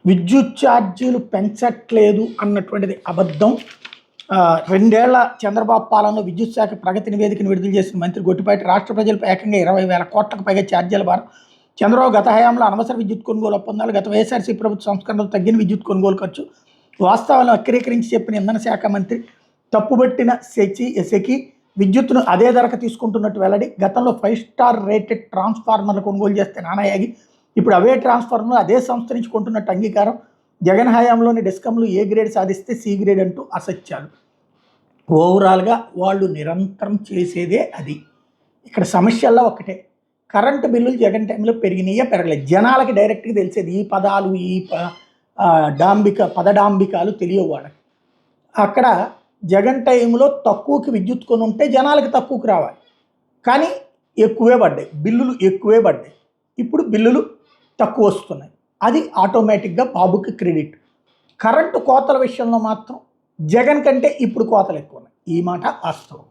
విద్యుత్ ఛార్జీలు పెంచట్లేదు అన్నటువంటిది అబద్ధం. 2 ఏళ్ల చంద్రబాబు పాలనలో విద్యుత్ శాఖ ప్రగతి నివేదికను విడుదల చేసిన మంత్రి గొట్టిపాటి రాష్ట్ర ప్రజలపై ఏకంగా 20,000 కోట్లకు పైగా ఛార్జీల భారం. చంద్రబాబు గత హయాంలో అనవసర విద్యుత్ కొనుగోలు ఒప్పందాలు, గత వైఎస్ఆర్సీ ప్రభుత్వ సంస్కరణలు తగ్గిన విద్యుత్ కొనుగోలు ఖర్చు, వాస్తవాలను వక్రీకరించి చెప్పిన ఇంధన శాఖ మంత్రి తప్పుబట్టిన సెకి విద్యుత్తును అదే ధరకు తీసుకుంటున్నట్టు వెల్లడి. గతంలో 5 స్టార్ రేటెడ్ ట్రాన్స్ఫార్మర్లు కొనుగోలు చేస్తే నానాయాగి ఇప్పుడు అవే ట్రాన్స్ఫార్మర్లు అదే సంస్థ నుంచి కొంటున్నట్టు అంగీకారం. జగన్ హయాంలోని డిస్కంలు ఏ గ్రేడ్ సాధిస్తే సి గ్రేడ్ అంటూ అసత్యాలు. ఓవరాల్గా వాళ్ళు నిరంతరం చేసేదే అది. ఇక్కడ సమస్యల్లో ఒకటే, కరెంటు బిల్లులు జగన్ టైంలో పెరిగినాయా పెరగలేదు. జనాలకి డైరెక్ట్గా తెలిసేది ఈ పదాలు, ఈ పదడాంబికాలు తెలియవు వాళ్ళకి. అక్కడ జగన్ టైంలో తక్కువకి విద్యుత్ కొని ఉంటే జనాలకి తక్కువకి రావాలి, కానీ ఎక్కువే పడ్డాయి, బిల్లులు ఎక్కువే పడ్డాయి. ఇప్పుడు బిల్లులు తక్కువ వస్తున్నాయి, అది ఆటోమేటిక్గా బాబుకి క్రెడిట్. కరెంటు కోతల విషయంలో మాత్రం జగన్ కంటే ఇప్పుడు కోతలు ఎక్కువ ఉన్నాయి, ఈ మాట వాస్తవం.